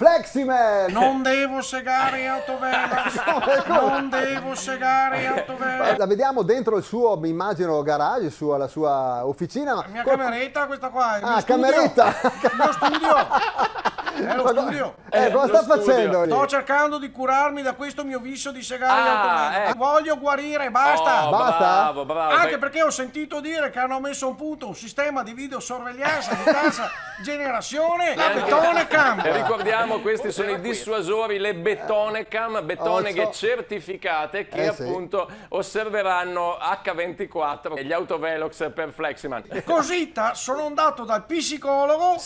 Fleximan! Non devo segare Autovelox. Non devo segare Autovelox. La vediamo dentro il suo, mi immagino, garage, la sua officina. La mia cameretta, questa qua. Il mio studio. Cameretta! Il mio studio. È lo studio. Cosa sta facendo lì? Sto cercando di curarmi da questo mio vizio di segare Autovelox. Voglio guarire, basta. Basta? Bravo. Anche perché ho sentito dire che hanno messo a punto un sistema di videosorveglianza di terza generazione, la Betonecam. Ricordiamo, questi sono i dissuasori, le Betonecam, che certificate che appunto osserveranno H24 e gli Autovelox per Fleximan. Cosita sono andato dal psicologo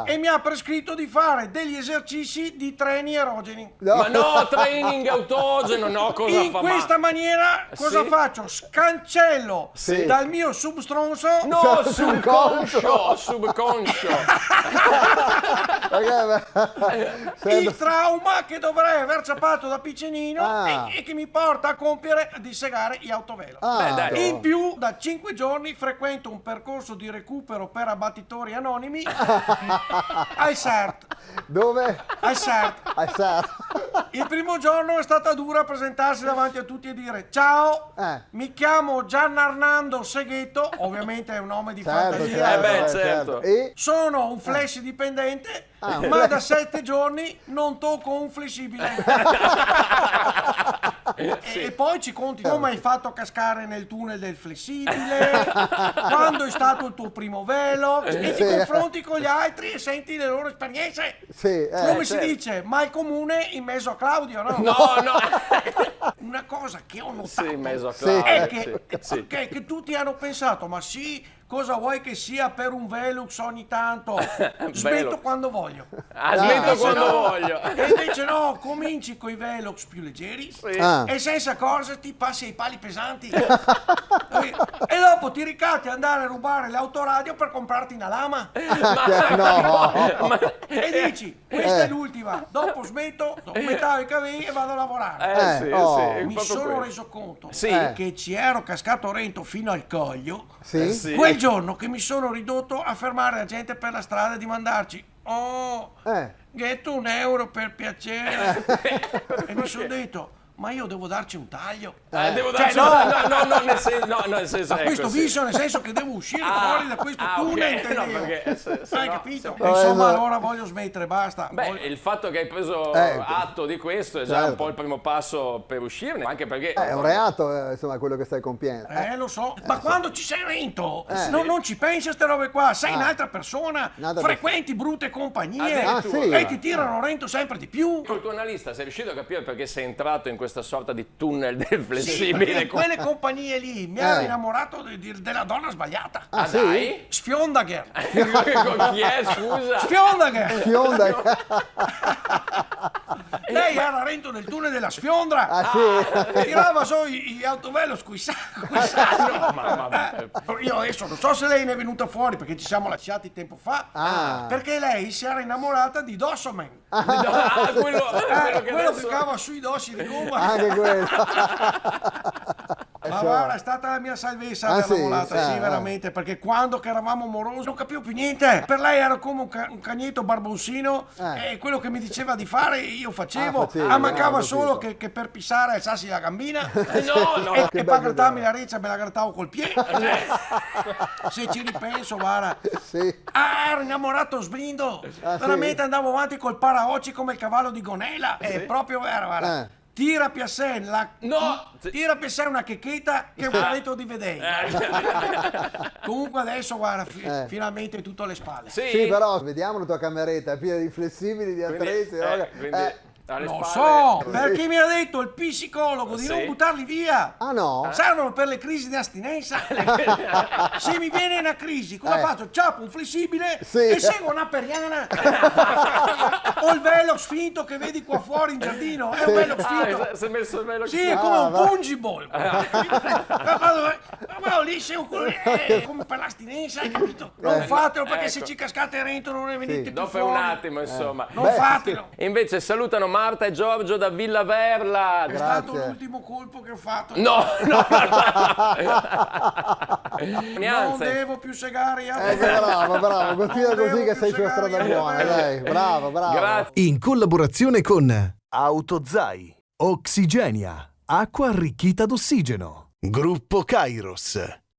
e mi ha prescritto di fare degli esercizi di treni erogeni. Ma no, training autogeno, no, cosa In fa? questa maniera cosa faccio? Scancello dal mio substronzo subconscio. il trauma che dovrei aver ciapato da piccinino e che mi porta a compiere di segare gli Autovelox. In più, da 5 giorni frequento un percorso di recupero per abbattitori anonimi al SERT. Dove? Al SERT. Il primo giorno è stata dura presentarsi davanti a tutti e dire: ciao, mi chiamo Gianarnando Seghetto, ovviamente è un nome di fantasia. Certo. E? Sono un flash dipendente, ma da 7 giorni non tocco un flessibile. E poi ci conti come hai fatto a cascare nel tunnel del flessibile, quando è stato il tuo primo Velox, e ti confronti con gli altri e senti le loro esperienze. Come si dice? Mal comune in mezzo a Claudio, no? No. Una cosa che ho notato In mezzo a Claudio. è che tutti hanno pensato: ma sì, cosa vuoi che sia per un Velux ogni tanto? Smetto quando voglio. Smetto quando voglio. E invece no, cominci con i Velox più leggeri e senza accorgerti passi ai pali pesanti. E dopo ti ricatti ad andare a rubare l'autoradio per comprarti una lama. E dici: questa è l'ultima, dopo smetto, dopo metà i cavilli e vado a lavorare. Mi sono reso conto che ci ero cascato rento fino al coglio quel giorno che mi sono ridotto a fermare la gente per la strada e di mandarci: getto €1 per piacere. E mi sono detto: ma io devo darci un taglio? Devo darci un taglio? Nel senso, Ma questo viso, nel senso che devo uscire fuori da questo tunnel, hai capito? Insomma, allora voglio smettere, basta. Il fatto che hai preso atto di questo è già un po' il primo passo per uscirne, anche perché è un reato, insomma, quello che stai compiendo. Lo so, ma quando ci sei rento, non ci pensi a ste robe qua, sei un'altra persona, frequenti brutte compagnie e ti tirano rento sempre di più. Col tuo analista sei riuscito a capire perché sei entrato in questa sorta di tunnel del flessibile? Quelle compagnie lì mi hanno innamorato della donna sbagliata. Dai? Sfiondager. Chi è, scusa? Sfiondager. Lei era rento nel tunnel della Sfiondra. Tirava su gli Autovelox coi sacchi. Io adesso non so se lei ne è venuta fuori, perché ci siamo lasciati tempo fa, perché lei si era innamorata di Dossoman. Quello che cava sui dossi di gomma. Anche quello. Ma guarda, è stata la mia salvezza averla volata, veramente, perché quando che eravamo morosi non capivo più niente. Per lei ero come un cagnetto barbonsino e quello che mi diceva di fare io facevo. Mancava solo che per pissare alzassi la gambina e per grattarmi la reccia me la grattavo col piede. Se ci ripenso, guarda, ero innamorato sblindo. Veramente andavo avanti col paraocchi come il cavallo di Gonella. È proprio vero, guarda. Tira a sé una checchetta che è un paletto di vedere. Comunque adesso guarda, finalmente tutto alle spalle. Sì, però vediamo la tua cameretta, è piena di flessibili, di attrezzi. Lo so, perché mi ha detto il psicologo di non buttarli via. Servono per le crisi di astinenza. Se mi viene una crisi, cosa faccio? Ciapo un flessibile e seguo una periana. Ho il Velox finto che vedi qua fuori in giardino. È un Velox finto. Si è messo il Velox è come un pungible. Ma lì sei come per l'astinenza, hai capito? Non fatelo, perché se ci cascate rento non ne venite più dopo fuori. un attimo, insomma. Non fatelo. E invece salutano Marta e Giorgio da Villa Verla. È stato l'ultimo colpo che ho fatto. No. Non devo più segare. Bravo, continua così che sei sulla strada buona, dai. Bravo. Grazie. collaborazione con Autozai, Oxigenia, acqua arricchita d'ossigeno, Gruppo Kairos.